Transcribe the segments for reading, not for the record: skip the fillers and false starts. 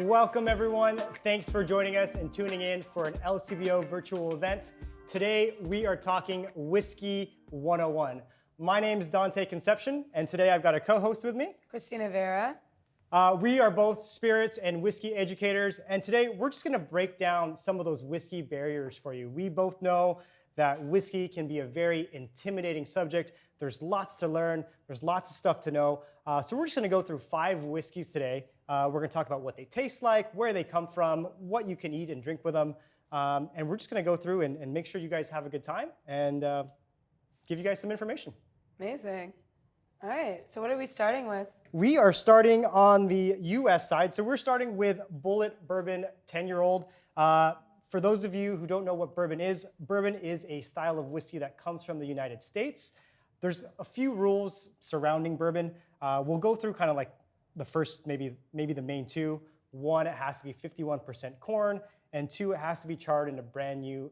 Welcome everyone. Thanks for joining us and tuning in for an LCBO virtual event. Today we are talking Whiskey 101. My name is Dante Conception, and today I've got a co-host with me, Christina Vera. We are both spirits and whiskey educators, and today we're just gonna break down some of those whiskey barriers for you. We both know that whiskey can be a very intimidating subject. There's lots to learn, there's lots of stuff to know. So we're just gonna go through 5 whiskeys today. We're gonna talk about what they taste like, where they come from, what you can eat and drink with them. And we're just gonna go through and make sure you guys have a good time and give you guys some information. Amazing. All right, so what are we starting with? We are starting on the US side. So we're starting with Bulleit Bourbon 10-year-old. For those of you who don't know what bourbon is a style of whiskey that comes from the United States. There's a few rules surrounding bourbon. We'll go through kind of like the first, maybe the main 2. 1, it has to be 51% corn, and 2, it has to be charred in a brand new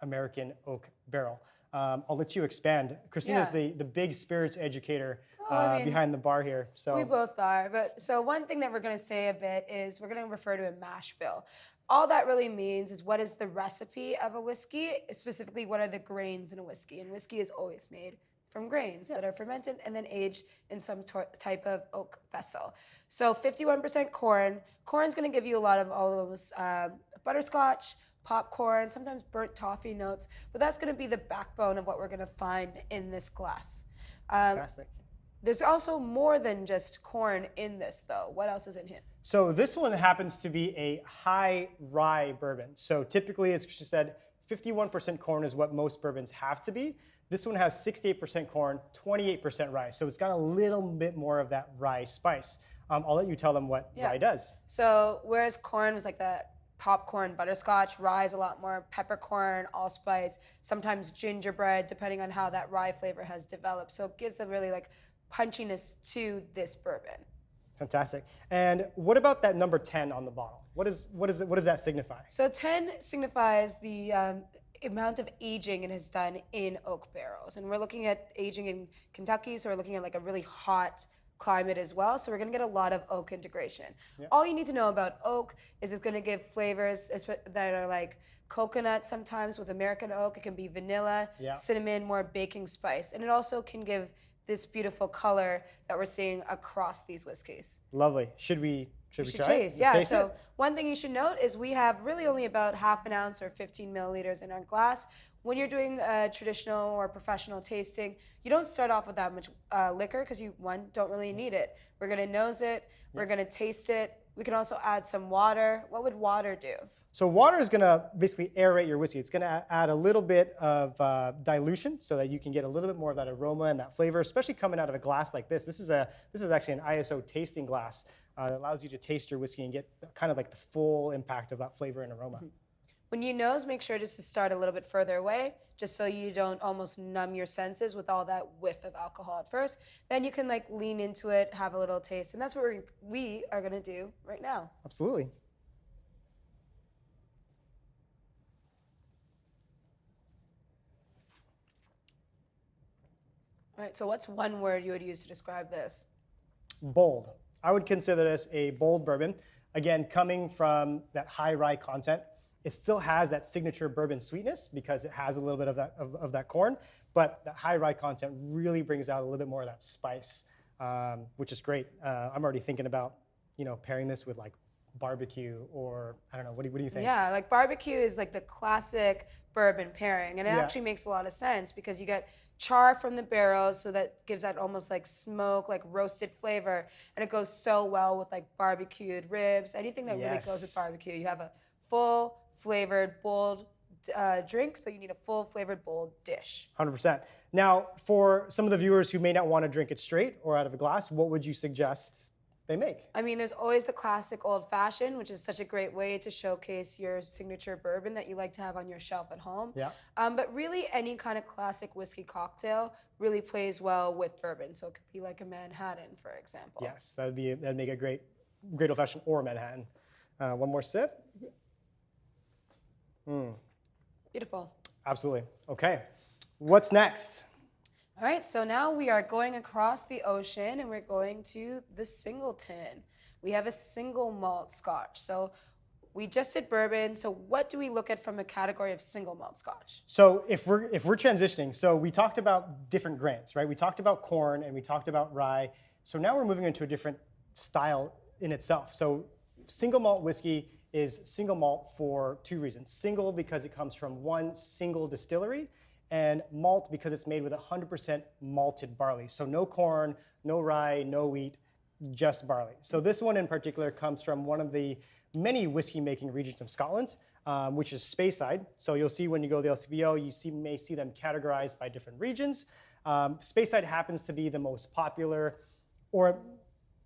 American oak barrel. I'll let you expand. Christina's the big spirits educator behind the bar here. So we both are. But so one thing that we're going to say a bit is we're going to refer to a mash bill. All that really means is what is the recipe of a whiskey, specifically what are the grains in a whiskey. And whiskey is always made from grains that are fermented and then aged in some type of oak vessel. So 51% corn. Corn's going to give you a lot of all those butterscotch, popcorn, sometimes burnt toffee notes, but that's going to be the backbone of what we're going to find in this glass. Fantastic. There's also more than just corn in this, though. What else is in here? So this one happens to be a high rye bourbon. So typically, as she said, 51% corn is what most bourbons have to be. This one has 68% corn, 28% rye. So it's got a little bit more of that rye spice. I'll let you tell them what rye does. So whereas corn was like that popcorn, butterscotch, rye is a lot more peppercorn, allspice, sometimes gingerbread, depending on how that rye flavor has developed. So it gives a really like punchiness to this bourbon. Fantastic. And what about that number 10 on the bottle? What does that signify? So 10 signifies the amount of aging it has done in oak barrels. And we're looking at aging in Kentucky, so we're looking at like a really hot climate as well. So we're gonna get a lot of oak integration. Yep. All you need to know about oak is it's gonna give flavors that are like coconut sometimes with American oak. It can be vanilla, cinnamon, more baking spice. And it also can give this beautiful color that we're seeing across these whiskeys. Lovely. Should we try taste? Yeah, so one thing you should note is we have really only about half an ounce or 15 milliliters in our glass. When you're doing a traditional or professional tasting, you don't start off with that much liquor because you, don't really need it. We're gonna nose it, we're gonna taste it. We can also add some water. What would water do? So water is gonna basically aerate your whiskey. It's gonna add a little bit of dilution so that you can get a little bit more of that aroma and that flavor, especially coming out of a glass like this. This is actually an ISO tasting glass that allows you to taste your whiskey and get kind of like the full impact of that flavor and aroma. When you nose, make sure just to start a little bit further away, just so you don't almost numb your senses with all that whiff of alcohol at first. Then you can like lean into it, have a little taste, and that's what we are gonna do right now. Absolutely. All right, so what's one word you would use to describe this? Bold. I would consider this a bold bourbon. Again, coming from that high rye content, it still has that signature bourbon sweetness because it has a little bit of that corn, but that high rye content really brings out a little bit more of that spice, which is great. I'm already thinking about, pairing this with like barbecue or I don't know. What do you think? Yeah, like barbecue is like the classic bourbon pairing, and it actually makes a lot of sense because you get char from the barrels, so that gives that almost like smoke, like roasted flavor, and it goes so well with like barbecued ribs, anything that really goes with barbecue. You have a full flavored, bold drink, so you need a full flavored, bold dish. 100%. Now, for some of the viewers who may not want to drink it straight or out of a glass, what would you suggest they make? I mean, there's always the classic old fashioned, which is such a great way to showcase your signature bourbon that you like to have on your shelf at home. Yeah. But really, any kind of classic whiskey cocktail really plays well with bourbon. So it could be like a Manhattan, for example. Yes, that'd make a great old fashioned or Manhattan. One more sip. Beautiful. Absolutely. Okay. What's next? All right, so now we are going across the ocean and we're going to the Singleton. we have a single malt Scotch. So we just did bourbon. So what do we look at from a category of single malt Scotch? So if we're transitioning, so we talked about different grains, right? We talked about corn and we talked about rye. So now we're moving into a different style in itself. So single malt whiskey is single malt for two reasons. Single because it comes from one single distillery, and malt because it's made with 100% malted barley. So no corn, no rye, no wheat, just barley. So this one in particular comes from one of the many whiskey making regions of Scotland, which is Speyside. So you'll see when you go to the LCBO, may see them categorized by different regions. Speyside happens to be the most popular, or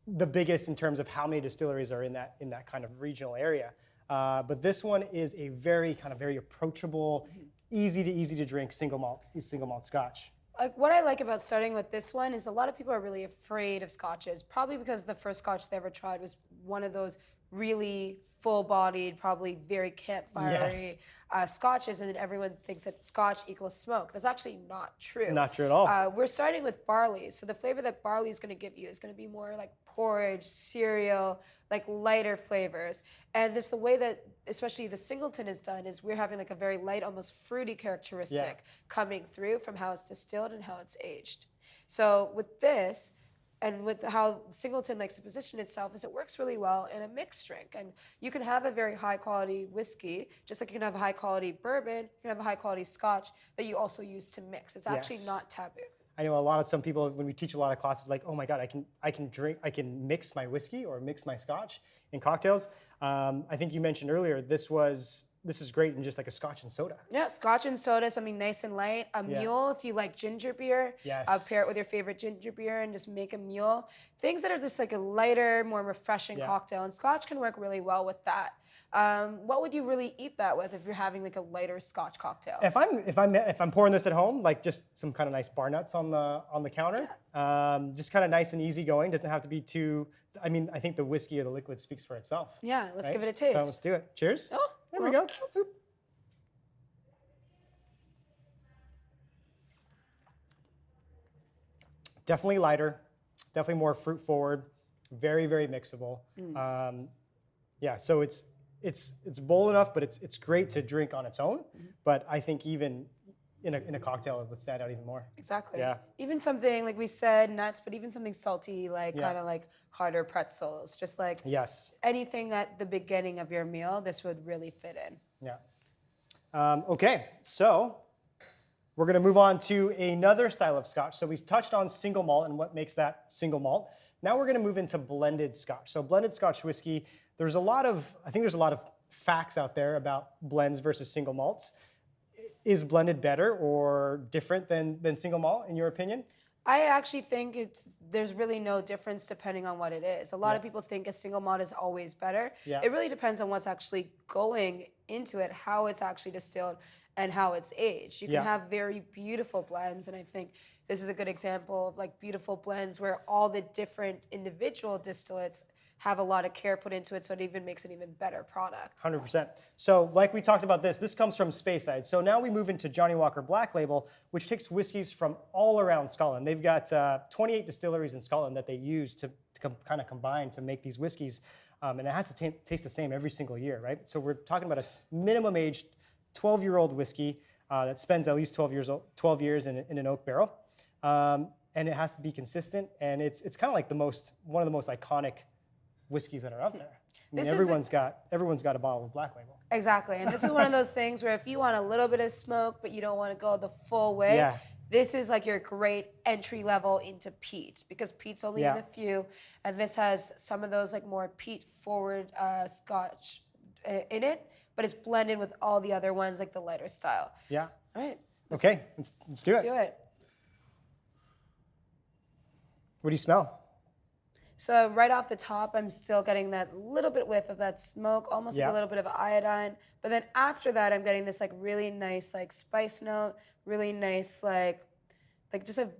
the biggest in terms of how many distilleries are in that kind of regional area. But this one is a very approachable, easy to drink single malt Scotch. Like what I like about starting with this one is a lot of people are really afraid of Scotches, probably because the first Scotch they ever tried was one of those really full-bodied, probably very campfire-y Scotches, and then everyone thinks that Scotch equals smoke. That's actually not true. Not true at all. We're starting with barley, so the flavor that barley is going to give you is going to be more like porridge, cereal, like lighter flavors. And this the way that especially the Singleton is done is we're having like a very light, almost fruity characteristic coming through from how it's distilled and how it's aged. So with this, and with how Singleton likes to position itself, is it works really well in a mixed drink. And you can have a very high quality whiskey, just like you can have a high quality bourbon, you can have a high quality Scotch that you also use to mix. It's actually not taboo. I know some people, when we teach a lot of classes, like, oh my God, I can mix my whiskey or mix my Scotch in cocktails. I think you mentioned earlier, this is great in just like a Scotch and soda. Yeah, Scotch and soda, something nice and light. A mule, if you like ginger beer, pair it with your favorite ginger beer and just make a mule. Things that are just like a lighter, more refreshing cocktail, and Scotch can work really well with that. What would you really eat that with if you're having like a lighter Scotch cocktail? If I'm pouring this at home, like just some kind of nice bar nuts on the counter, just kind of nice and easy going. Doesn't have to be too. I mean, I think the whiskey or the liquid speaks for itself. Yeah, let's give it a taste. So let's do it. Cheers. Oh, there we go. Boop. Definitely lighter, definitely more fruit forward, very mixable. So it's bold enough, but it's great to drink on its own. But I think even in a cocktail, it would stand out even more. Exactly. Yeah. Even something like we said, nuts, but even something salty, like kind of like harder pretzels, just like anything at the beginning of your meal, this would really fit in. Yeah. Okay, so we're going to move on to another style of Scotch. So we've touched on single malt and what makes that single malt. Now we're going to move into blended Scotch. So blended Scotch whiskey, I think there's a lot of facts out there about blends versus single malts. Is blended better or different than single malt, in your opinion? I actually think there's really no difference depending on what it is. A lot of people think a single malt is always better. It really depends on what's actually going into it, how it's actually distilled, and how it's aged. You can have very beautiful blends, and I think this is a good example of like beautiful blends where all the different individual distillates have a lot of care put into it, so it even makes an even better product. 100%. So like we talked about this comes from Speyside. So now we move into Johnnie Walker Black Label, which takes whiskeys from all around Scotland. They've got 28 distilleries in Scotland that they use to kind of combine to make these whiskeys. And it has to taste the same every single year, right? So we're talking about a minimum aged 12-year-old whiskey that spends at least 12 years in an oak barrel. And it has to be consistent, and it's kind of like one of the most iconic whiskeys that are out there. I mean, everyone's got a bottle of Black Label. Exactly, and this is one of those things where if you want a little bit of smoke, but you don't want to go the full way, this is like your great entry level into peat, because peat's only in a few, and this has some of those like more peat forward Scotch in it, but it's blended with all the other ones like the lighter style. Yeah. All right. Let's do it. Let's do it. What do you smell? So right off the top, I'm still getting that little bit whiff of that smoke, almost like a little bit of iodine. But then after that, I'm getting this like really nice like spice note, really nice like just a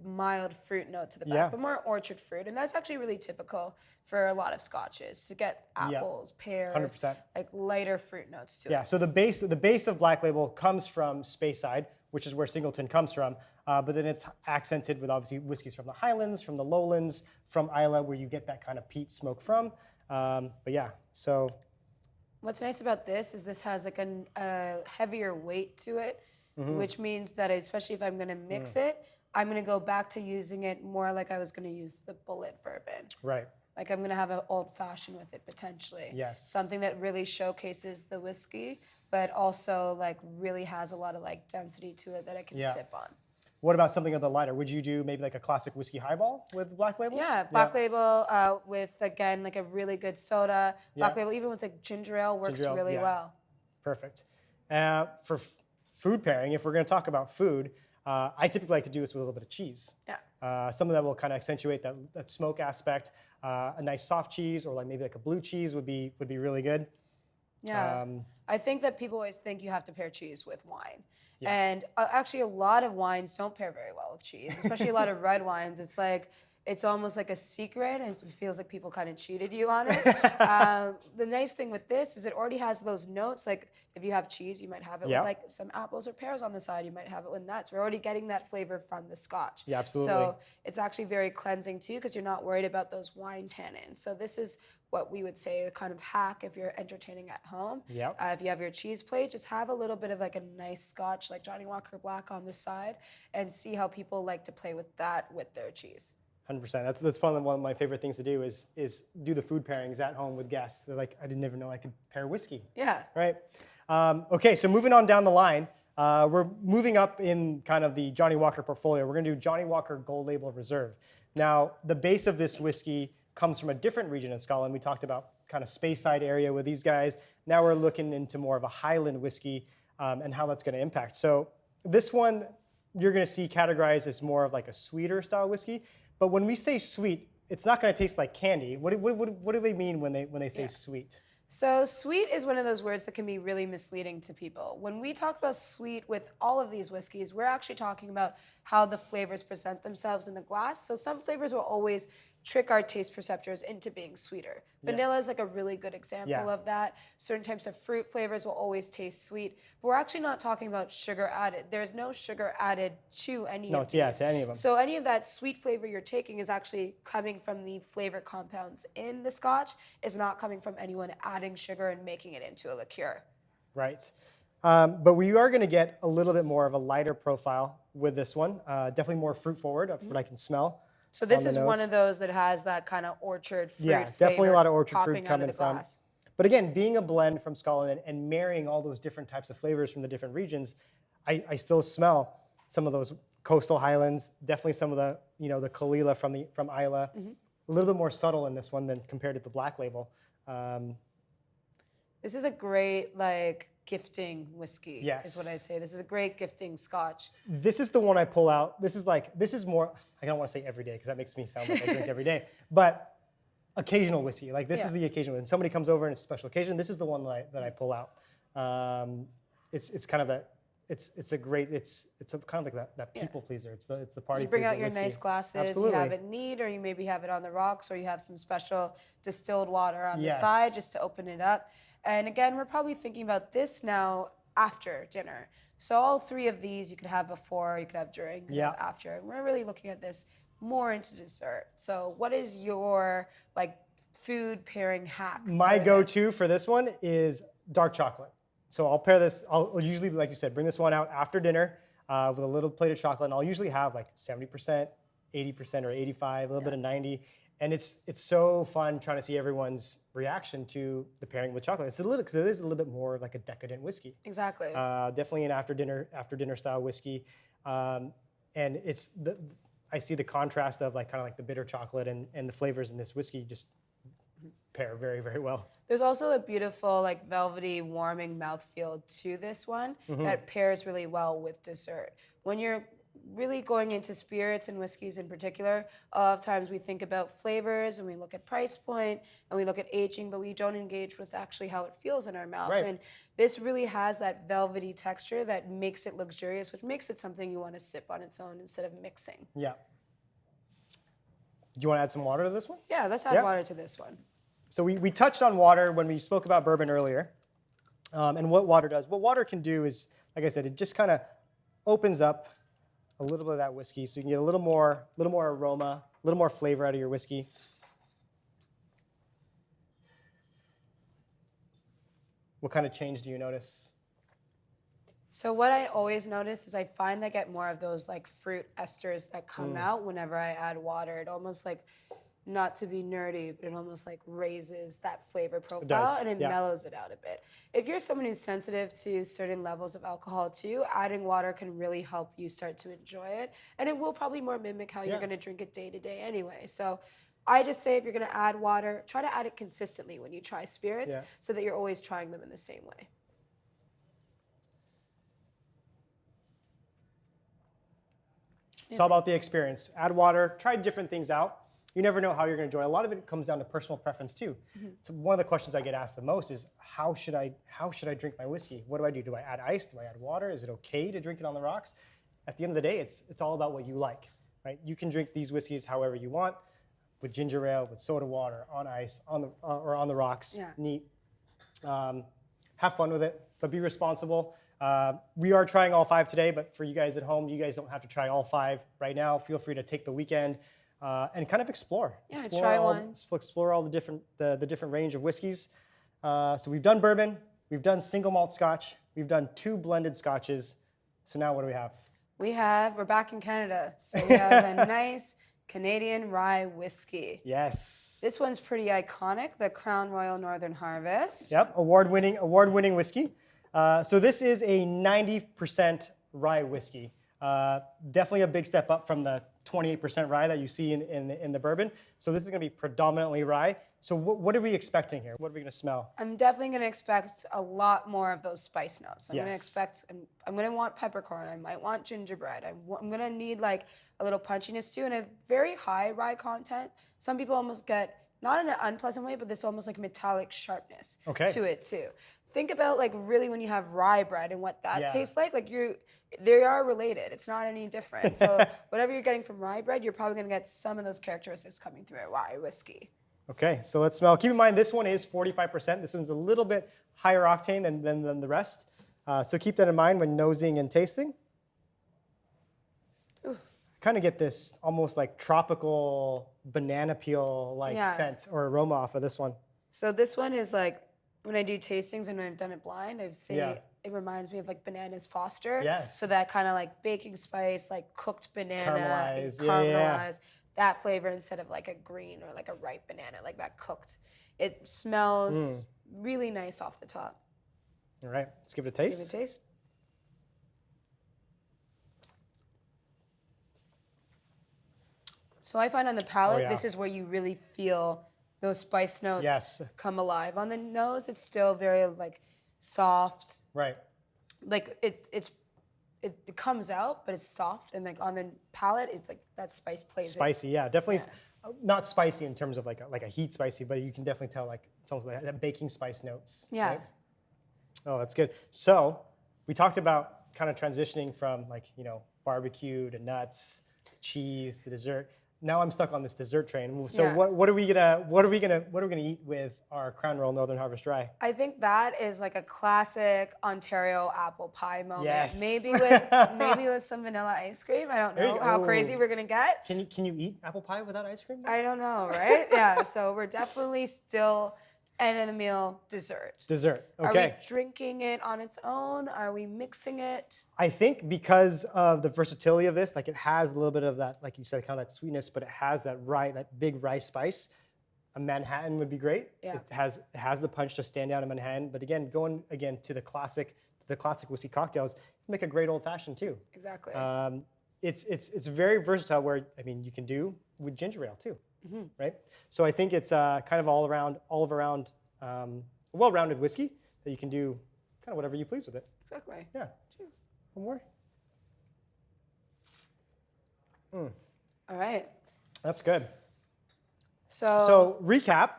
mild fruit note to the back, but more orchard fruit. And that's actually really typical for a lot of Scotches, to get apples, pears, 100%. like lighter fruit notes to it. Yeah, so the base of Black Label comes from Speyside, which is where Singleton comes from. But then it's accented with obviously whiskeys from the Highlands, from the Lowlands, from Islay, where you get that kind of peat smoke from. But yeah, so What's nice about this has like a heavier weight to it, which means that especially if I'm gonna mix it, I'm gonna go back to using it more like I was gonna use the Bulleit bourbon. right. Like I'm gonna have an old fashioned with it potentially. Yes. Something that really showcases the whiskey, but also like really has a lot of like density to it that I can Yeah. sip on. What about something a bit lighter? Would you do maybe like a classic whiskey highball with Black Label? Yeah, Black Label with again like a really good soda. Black Yeah. Label even with a ginger ale works Ginger ale, really yeah. well. Perfect. For food pairing, if we're going to talk about food, I typically like to do this with a little bit of cheese. Yeah. Something that will kind of accentuate that smoke aspect. A nice soft cheese or like maybe like a blue cheese would be really good. Yeah. I think that people always think you have to pair cheese with wine. And actually, a lot of wines don't pair very well with cheese, especially a lot of red wines. It's like, it's almost like a secret, and it feels like people kind of cheated you on it. The nice thing with this is it already has those notes. Like, if you have cheese, you might have it Yeah. with like some apples or pears on the side. You might have it with nuts. We're already getting that flavor from the Scotch. Yeah, absolutely. So it's actually very cleansing too, because you're not worried about those wine tannins. So this is what we would say a kind of hack if you're entertaining at home. Yep. If you have your cheese plate, just have a little bit of like a nice Scotch, like Johnny Walker Black on the side, and see how people like to play with that with their cheese. 100%. That's probably one of my favorite things to do is do the food pairings at home with guests. They're like, I didn't even know I could pair whiskey. Yeah. Right. Okay, so moving on down the line, we're moving up in kind of the Johnny Walker portfolio. We're going to do Johnny Walker Gold Label Reserve. Now, the base of this whiskey comes from a different region in Scotland. We talked about kind of Speyside area with these guys. Now we're looking into more of a Highland whiskey and how that's going to impact. So this one you're going to see categorized as more of like a sweeter style whiskey. But when we say sweet, it's not going to taste like candy. What do they mean when they say sweet? So sweet is one of those words that can be really misleading to people. When we talk about sweet with all of these whiskeys, we're actually talking about how the flavors present themselves in the glass. So some flavors will always trick our taste perceptors into being sweeter. Vanilla is like a really good example of that. Certain types of fruit flavors will always taste sweet. But we're actually not talking about sugar added. There's no sugar added to any of these. To any of them. So any of that sweet flavor you're taking is actually coming from the flavor compounds in the Scotch. It's not coming from anyone adding sugar and making it into a liqueur. Right. But we are going to get a little bit more of a lighter profile with this one. Definitely more fruit forward, from what I can smell. So this on the is nose. one of those that has that kind of orchard fruit Yeah, definitely a flavor lot of orchard fruit popping out coming of the from. glass. But again, being a blend from Scotland and marrying all those different types of flavors from the different regions, I still smell some of those coastal highlands. Definitely some of the the Kalila from Islay. A little bit more subtle in this one than compared to the Black Label. This is a great like gifting whiskey. Yes. Is what I say. This is a great gifting Scotch. This is the one I pull out. This is more. I don't want to say every day because that makes me sound like I drink every day. But occasional whiskey. Like this is the occasional. When somebody comes over and it's a special occasion, this is the one that I pull out. It's kind of that. It's a kind of like that people pleaser. It's the party. You bring pleaser out your whiskey. nice glasses. Absolutely. You have it neat, or you maybe have it on the rocks, or you have some special distilled water on the Yes. side just to open it up. And again, we're probably thinking about this now after dinner. So all three of these you could have before, you could have during, you could have after. And we're really looking at this more into dessert. So what is your like food pairing hack? My for go-to this? for this one is dark chocolate. So I'll pair this. I'll usually, like you said, bring this one out after dinner with a little plate of chocolate, and I'll usually have like 70%, 80%, or 85, a little bit of 90. And it's so fun trying to see everyone's reaction to the pairing with chocolate. It's because it is a little bit more like a decadent whiskey. Exactly. Definitely an after dinner style whiskey, and it's I see the contrast of like kind of like the bitter chocolate and the flavors in this whiskey just pair very, very well. There's also a beautiful, like velvety, warming mouthfeel to this one that pairs really well with dessert. When you're really going into spirits and whiskeys in particular, a lot of times we think about flavors and we look at price point and we look at aging, but we don't engage with actually how it feels in our mouth. Right. And this really has that velvety texture that makes it luxurious, which makes it something you want to sip on its own instead of mixing. Yeah. Do you want to add some water to this one? Yeah, let's add water to this one. So we touched on water when we spoke about bourbon earlier, and what water does. What water can do is, like I said, it just kind of opens up a little bit of that whiskey, so you can get a little more aroma, a little more flavor out of your whiskey. What kind of change do you notice? So what I always notice is I find I get more of those like fruit esters that come out whenever I add water. It almost like, not to be nerdy, but it almost like raises that flavor profile does, and it yeah. mellows it out a bit. If you're someone who's sensitive to certain levels of alcohol too, adding water can really help you start to enjoy it. And it will probably more mimic how you're gonna drink it day to day anyway. So I just say if you're gonna add water, try to add it consistently when you try spirits so that you're always trying them in the same way. It's all about the experience. Add water, try different things out. You never know how you're going to enjoy. A lot of it comes down to personal preference too. So one of the questions I get asked the most is how should I drink my whiskey? What do I do? Do I add ice? Do I add water? Is it okay to drink it on the rocks? At the end of the day, it's all about what you like, right? You can drink these whiskeys however you want, with ginger ale, with soda water, on ice, or on the rocks. Yeah. Neat. Have fun with it, but be responsible. We are trying all 5 today, but for you guys at home, you guys don't have to try all 5 right now. Feel free to take the weekend and kind of explore. Yeah, explore try all, one. Explore all the different range of whiskeys. So we've done bourbon, we've done single malt scotch, we've done 2 blended scotches. So now what do we have? We're back in Canada, so we have a nice Canadian rye whiskey. Yes. This one's pretty iconic, the Crown Royal Northern Harvest. Yep, award-winning whiskey. So this is a 90% rye whiskey. Definitely a big step up from the 28% rye that you see in the bourbon. So this is going to be predominantly rye. So what are we expecting here? What are we going to smell? I'm definitely going to expect a lot more of those spice notes. I'm going to Yes. expect, I'm going to want peppercorn. I might want gingerbread. I'm going to need like a little punchiness too, and a very high rye content. Some people almost get, not in an unpleasant way, but this almost like metallic sharpness to it too. Think about like really when you have rye bread and what that tastes like they are related. It's not any different. So whatever you're getting from rye bread, you're probably going to get some of those characteristics coming through a rye whiskey. Okay, so let's smell. Keep in mind, this one is 45%. This one's a little bit higher octane than the rest. So keep that in mind when nosing and tasting. Kind of get this almost like tropical banana peel like scent or aroma off of this one. So this one is like, when I do tastings and when I've done it blind, I've seen it reminds me of like Bananas Foster. Yes. So that kind of like baking spice, like cooked banana, Caramelized, caramelized, that flavor instead of like a green or like a ripe banana, like that cooked. It smells really nice off the top. All right, let's give it a taste. Give it a taste. So I find on the palate, this is where you really feel those spice notes come alive. On the nose, it's still very like soft. Right. Like it comes out, but it's soft, and like on the palate, it's like that spice plays. Spicy, yeah, definitely. Not spicy in terms of like a heat spicy, but you can definitely tell like it's almost like that baking spice notes. Yeah. Right? Oh, that's good. So we talked about kind of transitioning from like barbecue to nuts, to cheese, to dessert. Now I'm stuck on this dessert train. So what are we gonna eat with our Crown Royal Northern Harvest Rye? I think that is like a classic Ontario apple pie moment. Yes. Maybe with some vanilla ice cream. I don't know how crazy we're gonna get. Can you eat apple pie without ice cream? I don't know, right? Yeah. So we're definitely still end of the meal dessert. Dessert. Okay. Are we drinking it on its own? Are we mixing it? I think because of the versatility of this, like it has a little bit of that, like you said, kind of that sweetness, but it has that big rye spice. A Manhattan would be great. Yeah. It has the punch to stand out in Manhattan. But again, going to the classic whiskey cocktails, make a great old fashioned too. Exactly. It's very versatile. Where you can do with ginger ale too, right? So I think it's kind of all around well-rounded whiskey that you can do kind of whatever you please with it. Exactly. Yeah. Cheers. One more. All right. That's good. So recap,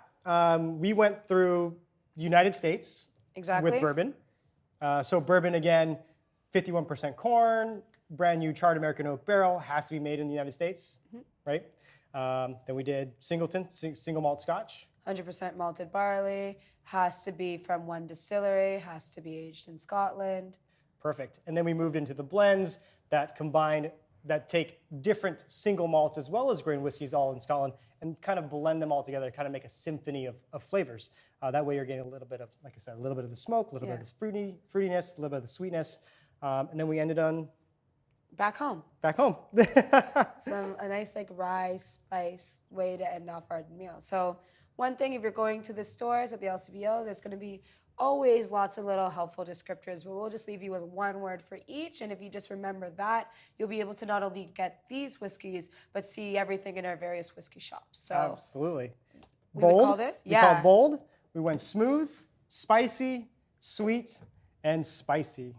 we went through the United States with bourbon. So bourbon, again, 51% corn, brand new charred American oak barrel, has to be made in the United States, right? Then we did Singleton, single malt scotch. 100% malted barley, has to be from one distillery, has to be aged in Scotland. Perfect. And then we moved into the blends. that take different single malts as well as grain whiskeys all in Scotland and kind of blend them all together, kind of make a symphony of flavors. That way you're getting a little bit of, like I said, a little bit of the smoke, a little bit of this fruitiness, a little bit of the sweetness. And then we ended on Back home. back home. A nice like rye spice way to end off our meal. So one thing, if you're going to the stores at the LCBO, there's going to be always lots of little helpful descriptors, but we'll just leave you with one word for each. And if you just remember that, you'll be able to not only get these whiskeys, but see everything in our various whiskey shops. So Absolutely. we Bold. would call this? We called bold. We went smooth, spicy, sweet, and spicy.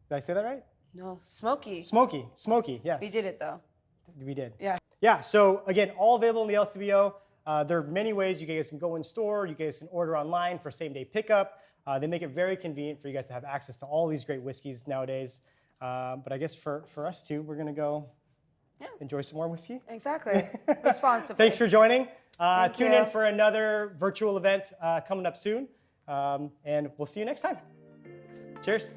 Did I say that right? No, smoky. Smoky, yes. We did it though. We did. Yeah. Yeah, so again, all available in the LCBO. There are many ways you guys can go in store. You guys can order online for same-day pickup. They make it very convenient for you guys to have access to all these great whiskeys nowadays. But I guess for us too, we're going to go enjoy some more whiskey. Exactly. Responsibly. Thanks for joining. Tune you. in for another virtual event coming up soon. And we'll see you next time. Cheers.